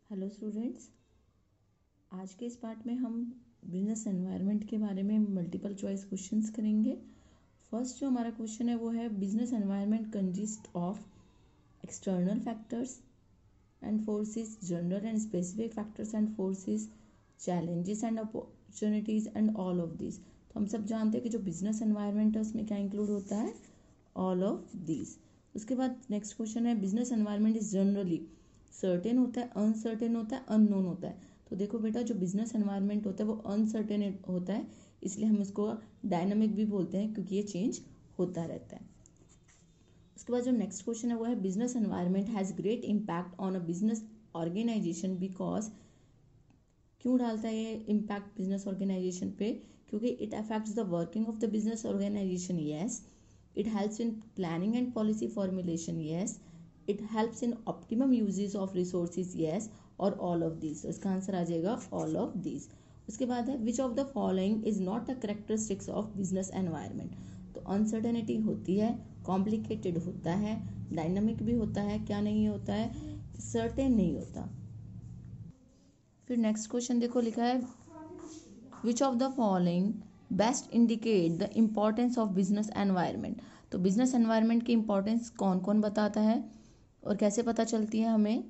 Hello students, आज के इस पार्ट में हम बिजनेस एनवायरनमेंट के बारे में मल्टीपल चॉइस क्वेश्चंस करेंगे। फर्स्ट जो हमारा क्वेश्चन है वो है business environment consist of external factors and forces, general and specific factors and forces, challenges and opportunities and all of this. तो हम सब जानते हैं कि जो बिजनेस एनवायरनमेंट है उसमें क्या इंक्लूड होता है, ऑल ऑफ दिस। उसके बाद नेक्स्ट क्वेश्चन है business environment is generally certain होता है, अनसर्टेन होता है, अननोन होता है। तो देखो बेटा, जो बिजनेस एनवायरनमेंट होता है वो अनसर्टेन होता है, इसलिए हम इसको डायनामिक भी बोलते हैं क्योंकि ये चेंज होता रहता है। उसके बाद जो नेक्स्ट क्वेश्चन है वो है business environment has great impact on a business organisation because. क्यों डालता है ये इम्पैक्ट बिजनेस ऑर्गेनाइजेशन पे? क्योंकि it affects the working of the business organisation, yes. It helps in planning and policy formulation, yes. It helps in optimum uses of resources, yes. और all of this. इसका answer आ जाएगा all of this. उसके बाद है which of the following is not the characteristics of business environment. तो uncertainty होती है, कॉम्प्लिकेटेड होता है, डायनामिक भी होता है, क्या नहीं होता है, सर्टेन नहीं होता। फिर नेक्स्ट क्वेश्चन देखो, लिखा है which of the following best indicate the importance of business environment. तो बिजनेस एनवायरनमेंट की इंपॉर्टेंस कौन कौन बताता है और कैसे पता चलती है हमें?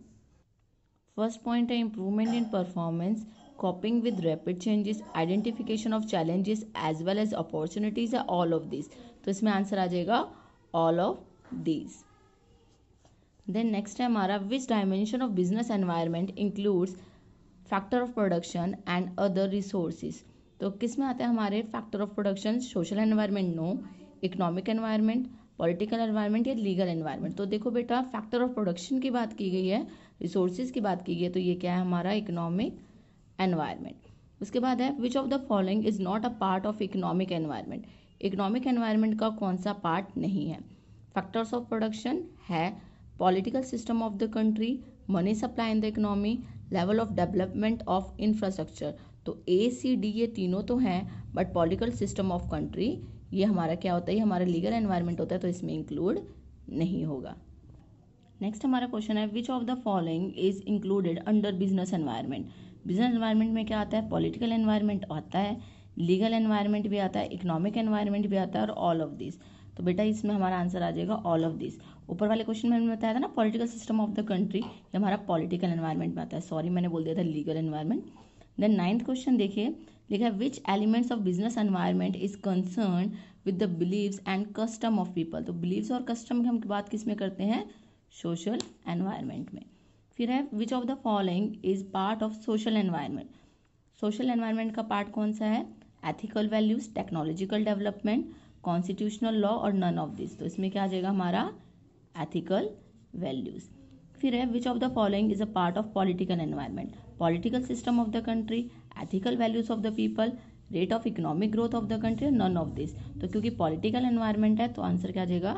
फर्स्ट पॉइंट है improvement in performance, coping with rapid changes, identification of challenges as well as opportunities, है ऑल ऑफ दिस। तो इसमें आंसर आ जाएगा all of this. Then next है हमारा which dimension of business environment includes factor of production and other resources. तो किस में आते हैं हमारे factor of production? Social environment no, economic environment, political environment या लीगल एनवायरनमेंट। तो देखो बेटा, फैक्टर ऑफ प्रोडक्शन की बात की गई है, रिसोर्सेज की बात की गई है, तो ये क्या है हमारा इकोनॉमिक एनवायरनमेंट। उसके बाद है which of the following is not a part of economic environment. Economic environment का कौन सा पार्ट नहीं है? फैक्टर्स ऑफ प्रोडक्शन है, political system of the country, money supply in the economy, level of development of infrastructure. तो ए C D ये तीनों तो हैं, but political system of country ये हमारा क्या होता है, ये हमारा लीगल एनवायरनमेंट होता है, तो इसमें इंक्लूड नहीं होगा। नेक्स्ट हमारा क्वेश्चन है which of the following is included under business environment. Business environment में क्या आता है? पॉलिटिकल एनवायरनमेंट आता है, लीगल एनवायरनमेंट भी आता है, इकोनॉमिक एनवायरनमेंट भी आता है और ऑल ऑफ दिस। तो बेटा इसमें हमारा आंसर आ जाएगा ऑल ऑफ दिस। ऊपर वाले क्वेश्चन में हमने बताया था ना political system of the country, ये हमारा पॉलिटिकल एनवायरनमेंट में आता है, सॉरी मैंने बोल दिया था legal environment. Then ninth question देखिए, लिखा है which elements of business environment is concern with the believes and custom of people. तो बिलीव्स और कस्टम की हम बात किस में करते हैं? सोशल एनवायरनमेंट में। फिर है which of the following is part of social environment. Social environment का पार्ट कौन सा है? Ethical values, technological development, constitutional law और नन ऑफ दिस। तो इसमें क्या आ जाएगा हमारा एथिकल वैल्यूज। फिर है which of the following is a part of political environment. Political system of the country, ethical values of the people, rate of economic growth of the country, none of this. तो क्योंकि political environment है तो answer क्या आ जाएगा?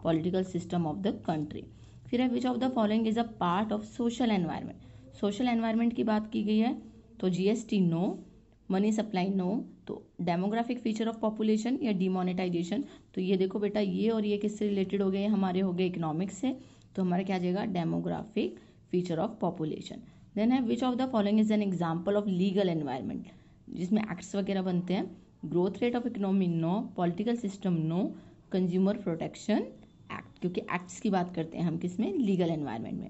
Political system of the country. फिर है which of the following is a part of social environment. Social environment की बात की गई है तो GST no, money supply no, तो डेमोग्राफिक फीचर ऑफ पॉपुलेशन या डिमोनेटाइजेशन। तो ये देखो बेटा, ये और ये किससे रिलेटेड हो गए? हमारे हो गए इकोनॉमिक्स से, तो हमारा क्या आ जाएगा? Demographic feature of population. Then है which of the following is an example of legal environment, जिसमें एक्ट्स वगैरह बनते हैं। Growth rate of economy no, political system no, consumer protection act, क्योंकि एक्ट्स की बात करते हैं हम किसमें? लीगल एनवायरनमेंट में।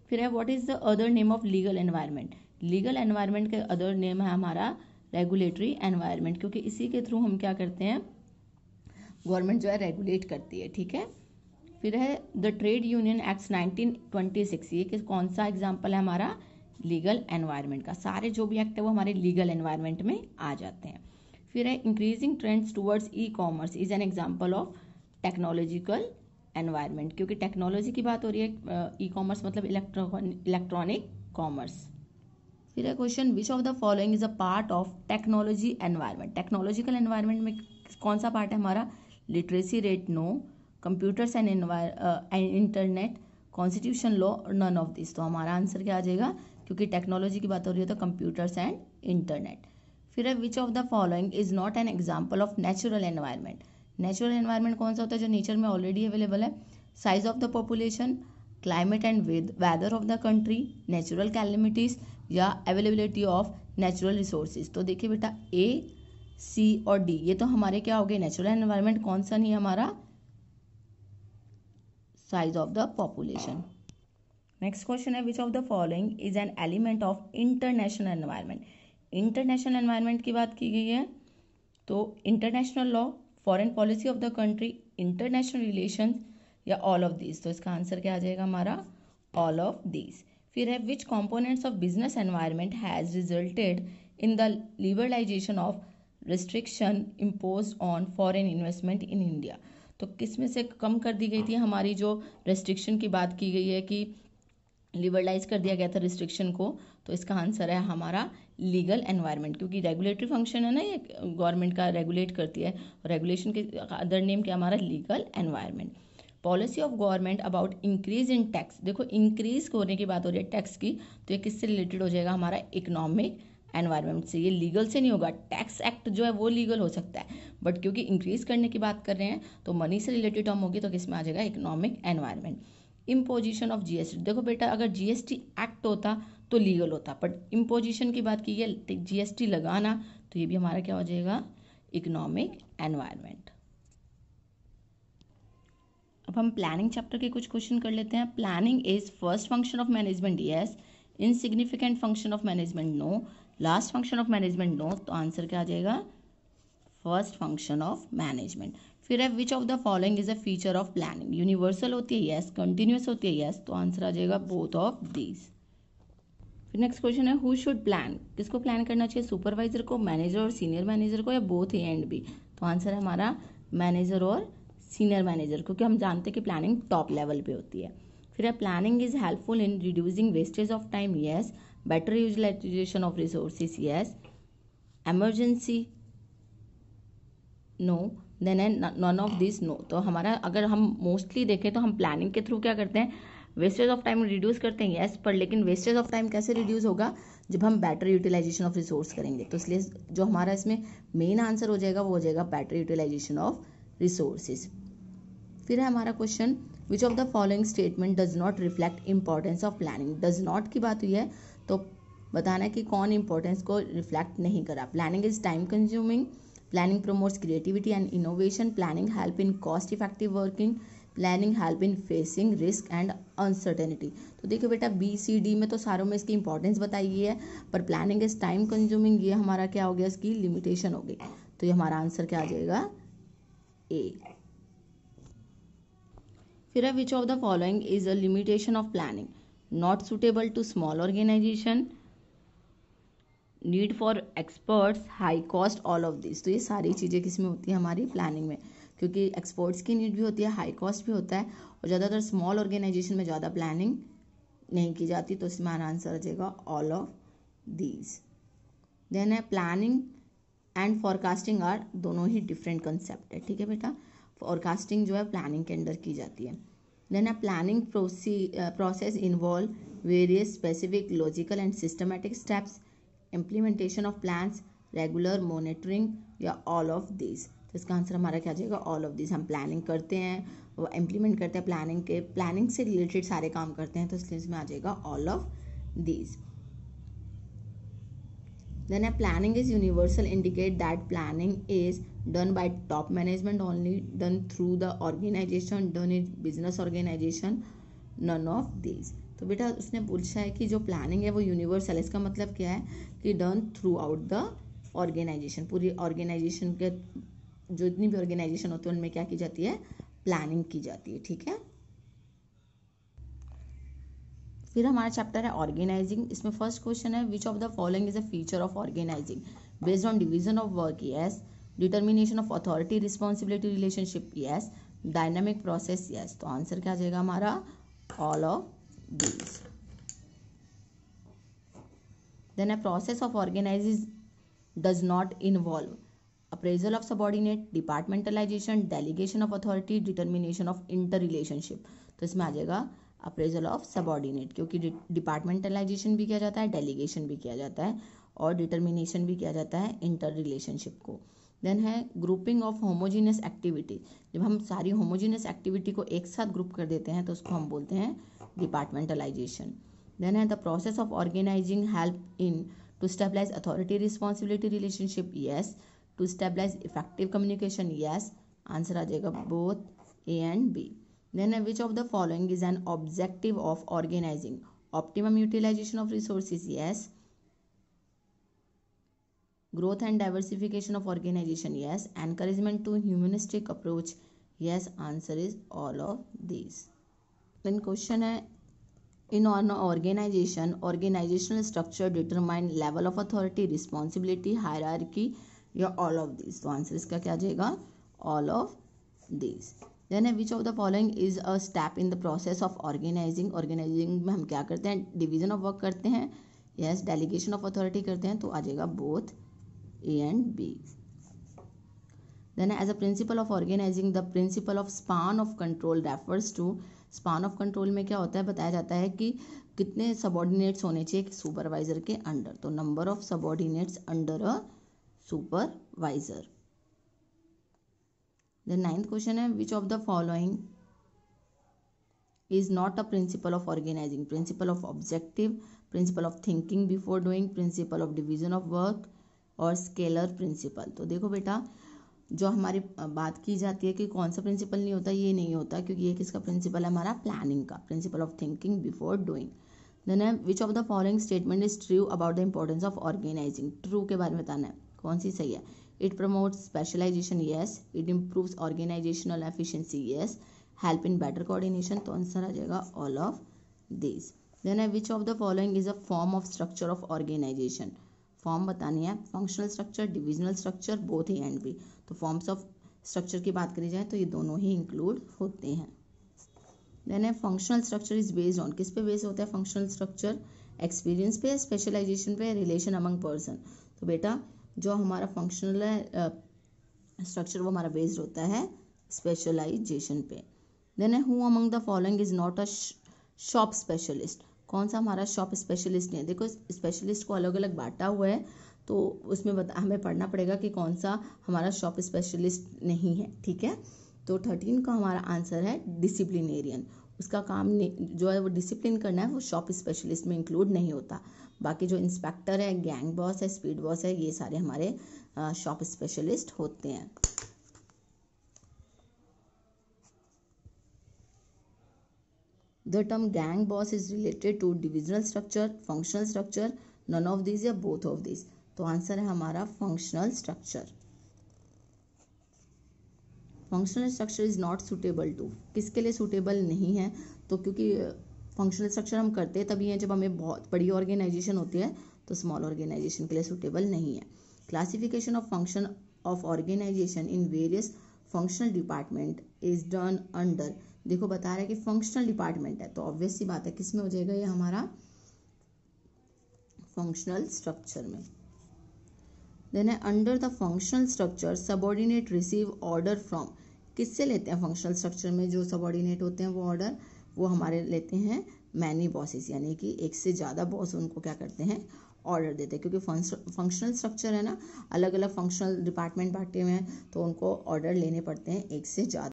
फिर है what is the other name of legal environment. Legal environment का अदर नेम है हमारा रेगुलेटरी एनवायरनमेंट, क्योंकि इसी के थ्रू हम क्या करते हैं? गवर्नमेंट जो है रेगुलेट करती है, ठीक है। फिर है द ट्रेड यूनियन एक्ट 1926, ये कौन सा एग्जाम्पल है हमारा? लीगल एनवायरनमेंट का। सारे जो भी एक्ट है वो हमारे लीगल एनवायरनमेंट में आ जाते हैं। फिर है increasing trends towards e commerce is an example of technological environment, क्योंकि टेक्नोलॉजी की बात हो रही है, ई कॉमर्स मतलब इलेक्ट्रॉनिक कॉमर्स। फिर है question which of the following is a part of technology environment. Technological environment में कौन सा पार्ट है हमारा? Literacy rate no, computers and internet, constitution law और नन ऑफ दिस। तो हमारा आंसर क्या आ जाएगा? क्योंकि टेक्नोलॉजी की बात हो रही है तो कंप्यूटर्स एंड इंटरनेट। फिर है which of the following is not an example of natural environment. Natural environment कौन सा होता है? जो नेचर में ऑलरेडी अवेलेबल है। Size of the population, climate and weather of the country, natural calamities या अवेलेबिलिटी ऑफ नेचुरल रिसोर्सेज। तो देखिए बेटा ए, सी और डी ये तो हमारे क्या हो गए नेचुरल एनवायरनमेंट, कौन सा नहीं हमारा size of the population. Next question है which of the following is an element of international environment. International environment की बात की गई है तो international law, foreign policy of the country, international relations या ऑल ऑफ दीज। तो इसका आंसर क्या आ जाएगा हमारा ऑल ऑफ दीज। फिर है which components of business environment has resulted in the liberalization of restriction impose on foreign investment in India. तो किस में से कम कर दी गई थी हमारी जो रिस्ट्रिक्शन की बात की गई है कि लिबरलाइज कर दिया गया था रिस्ट्रिक्शन को, तो इसका आंसर है हमारा लीगल एनवायरनमेंट, क्योंकि रेगुलेटरी फंक्शन है ना ये गवर्नमेंट का, रेगुलेट करती है। रेगुलेशन के अदर नेम क्या हमारा legal environment. Policy of government about increase in tax. देखो इंक्रीज होने की बात हो रही है टैक्स की, तो ये किससे रिलेटेड हो जाएगा हमारा इकोनॉमिक एनवायरनमेंट से। ये लीगल से नहीं होगा, टैक्स एक्ट जो है वो लीगल हो सकता है, बट क्योंकि इंक्रीज करने की बात कर रहे हैं तो मनी से रिलेटेड टर्म होगी, तो किस में आ जाएगा economic environment. Imposition of GST. देखो बेटा अगर जीएसटी एक्ट होता तो लीगल होता, बट इम्पोजिशन की बात की है जीएसटी लगाना, तो ये भी हमारा क्या हो जाएगा इकोनॉमिक एनवायरनमेंट। अब हम प्लानिंग चैप्टर के कुछ क्वेश्चन कर लेते हैं। Planning is first function of management, yes. Insignificant function of management, no. Last function of management, no. तो आंसर क्या आ जाएगा फर्स्ट फंक्शन ऑफ मैनेजमेंट। फिर है which of the following is a feature of planning. Universal होती है yes, continuous होती है यस, तो आंसर आ जाएगा बोथ ऑफ दीज। फिर नेक्स्ट क्वेश्चन है हु शुड प्लान। किसको प्लान करना चाहिए, सुपरवाइजर को, मैनेजर और सीनियर मैनेजर को, या बोथ ए एंड बी। तो आंसर है हमारा मैनेजर और सीनियर मैनेजर, क्योंकि हम जानते हैं कि प्लानिंग टॉप लेवल पे होती है। फिर है planning is helpful in reducing wastage of time, yes. Better utilisation of resources, yes. Emergency, no. Then है नन ऑफ दिस, नो। तो हमारा अगर हम मोस्टली देखें तो हम प्लानिंग के थ्रू क्या करते हैं वेस्टेज ऑफ टाइम रिड्यूस करते हैं, यस। पर लेकिन वेस्टेज ऑफ टाइम कैसे रिड्यूस होगा जब हम बेटर यूटिलाइजेशन ऑफ रिसोर्स करेंगे, तो इसलिए जो हमारा इसमें मेन आंसर हो जाएगा वो हो जाएगा बेटर यूटिलाइजेशन ऑफ रिसोर्सेज। फिर है हमारा question which of the following statement does not reflect importance of planning. Does not की बात हुई है तो बताना है कि कौन इंपॉर्टेंस को रिफ्लेक्ट नहीं करा। Planning is time consuming, planning promotes creativity and innovation, planning help in cost effective working, planning help in facing risk and uncertainty। तो देखो बेटा बी सी डी में तो सारों में इसकी इंपॉर्टेंस बताई गई है, पर प्लानिंग इज टाइम कंज्यूमिंग, ये हमारा क्या हो गया इसकी लिमिटेशन हो गई, तो ये हमारा आंसर क्या आ जाएगा ए। फिर है which of the following is a limitation of planning, not suitable to small organisation, need for experts, high cost, all of this. तो ये सारी चीज़ें किस में होती है हमारी प्लानिंग में, क्योंकि एक्सपर्ट्स की नीड भी होती है, हाई कॉस्ट भी होता है, और ज़्यादातर स्मॉल ऑर्गेनाइजेशन में ज़्यादा प्लानिंग नहीं की जाती, तो इसमें हमारा आंसर आ जाएगा ऑल ऑफ दीज। देन है प्लानिंग एंड फॉरकास्टिंग आर दोनों ही डिफरेंट कंसेप्ट है, ठीक है बेटा। फॉरकास्टिंग जो है प्लानिंग के अंडर की जाती है। देन है planning process involve various specific logical and systematic steps, implementation of plans, regular monitoring या ऑल ऑफ दिस। तो इसका आंसर हमारा क्या आ जाएगा ऑल ऑफ दिस। हम प्लानिंग करते हैं, वो इम्प्लीमेंट करते हैं, प्लानिंग से रिलेटेड सारे काम करते हैं, तो इसलिए इसमें आ जाएगा ऑल ऑफ दिस। देन है planning is universal, indicate that planning is done by top management only, done through the organisation, done in business organisation, none of this. तो बेटा उसने पूछा है कि जो प्लानिंग है वो यूनिवर्सल है, इसका मतलब क्या है कि done throughout the organisation, पूरी ऑर्गेनाइजेशन के जो इतनी भी ऑर्गेनाइजेशन होती है उनमें क्या की जाती है प्लानिंग की जाती है, ठीक है। फिर हमारा चैप्टर है ऑर्गेनाइजिंग। इसमें फर्स्ट क्वेश्चन है which of the following is a feature of organising, based on division of work, yes. Determination of authority responsibility relationship, yes. Dynamic process, yes. तो आंसर क्या आ जाएगा हमारा all of these. Then a process of organizing does not involve appraisal of subordinate, departmentalization, delegation of authority, determination of interrelationship। तो इसमें आ जाएगा appraisal of subordinate, क्योंकि डिपार्टमेंटलाइजेशन भी किया जाता है, डेलीगेशन भी किया जाता है, और डिटर्मिनेशन भी किया जाता है इंटर रिलेशनशिप को। देन है ग्रुपिंग ऑफ होमोजीनियस एक्टिविटी, जब हम सारी होमोजीनियस एक्टिविटी को एक साथ ग्रुप कर देते हैं तो उसको हम बोलते हैं डिपार्टमेंटलाइजेशन। देन है the process of organizing help in to stabilize authority responsibility relationship, yes. To stabilize effective communication, yes. Answer आ जाएगा both A and B. Then which of the following is an objective of organizing, optimum utilization of resources, yes. Growth and diversification of organization, yes. Encouragement to humanistic approach, yes. Answer is all of these. Then question है, in an organization, organizational structure determine level of authority, responsibility, hierarchy, या all of these. तो answer इसका क्या जाएगा? all of these. Then which of the following is a step in the process of organizing? Organizing में हम क्या करते हैं? division of work करते हैं, yes. delegation of authority करते हैं, तो आ जाएगा both A and B. Then as a principle of organizing, the principle of span of control refers to, span of control में क्या होता है? बताया जाता है कि कितने सबऑर्डिनेट्स होने चाहिए एक सुपरवाइजर के अंडर, तो number of subordinates under a supervisor. Then 9th question है, which of the following is not a principle of organizing? Principle of objective, principle of thinking before doing, principle of division of work और scalar principal. तो देखो बेटा, जो हमारी बात की जाती है कि कौन सा प्रिंसिपल नहीं होता, ये नहीं होता, क्योंकि ये किसका प्रिंसिपल है? हमारा प्लानिंग का, principle of thinking before doing. Then है which of the following statement is true about the importance of organizing? True के बारे में बताना है, कौन सी सही है? It promotes specialization, yes. It improves organizational efficiency, yes. Help in better coordination, तो आंसर आ जाएगा ऑल ऑफ दिस। देन है which of the following is a form of structure of organization? Form बतानी है, functional structure, divisional structure, both A and B. तो forms of structure की बात करी जाए तो ये दोनों ही इंक्लूड होते हैं। देन है functional structure is based on, किस पे बेस्ड होता है फंक्शनल स्ट्रक्चर? एक्सपीरियंस पे, स्पेशलाइजेशन पे, रिलेशन अमंग पर्सन। तो बेटा जो हमारा फंक्शनल स्ट्रक्चर वो हमारा बेस्ड होता है स्पेशलाइजेशन पे। देन है who among the following is not a shop specialist? कौन सा हमारा शॉप स्पेशलिस्ट नहीं है? देखो स्पेशलिस्ट को अलग अलग बांटा हुआ है, तो उसमें हमें पढ़ना पड़ेगा कि कौन सा हमारा शॉप स्पेशलिस्ट नहीं है, ठीक है। तो 13 का हमारा आंसर है डिसिप्लिनेरियन। उसका काम जो है वो डिसिप्लिन करना है, वो शॉप स्पेशलिस्ट में इंक्लूड नहीं होता। बाकी जो इंस्पेक्टर है, गैंग बॉस है, स्पीड बॉस है, ये सारे हमारे शॉप स्पेशलिस्ट होते हैं। The term gang boss is related to divisional structure, functional structure, none of these या both of these। तो आंसर है हमारा functional structure. Functional structure is not suitable to, किसके लिए सुटेबल नहीं है? तो क्योंकि फंक्शनल स्ट्रक्चर हम करते हैं तभी हैं जब हमें बहुत बड़ी ऑर्गेनाइजेशन होती है, तो स्मॉल ऑर्गेनाइजेशन के लिए सुटेबल नहीं है। Classification of function of organisation in various functional department is done under, देखो बता रहा है कि फंक्शनल डिपार्टमेंट है, तो ऑब्वियस सी बात है किस में हो जाएगा ये हमारा फंक्शनल स्ट्रक्चर में। देन है under the functional structure subordinate receive order from, किससे लेते हैं फंक्शनल स्ट्रक्चर में जो सबऑर्डिनेट होते हैं वो ऑर्डर, वो हमारे लेते हैं मैनी बॉसेस, यानी कि एक से ज़्यादा बॉस उनको क्या करते हैं? ऑर्डर देते हैं। क्योंकि फंक्शनल स्ट्रक्चर है ना, अलग अलग फंक्शनल डिपार्टमेंट बांटे हुए हैं, तो उनको ऑर्डर लेने पड़ते हैं एक से ज़्यादा।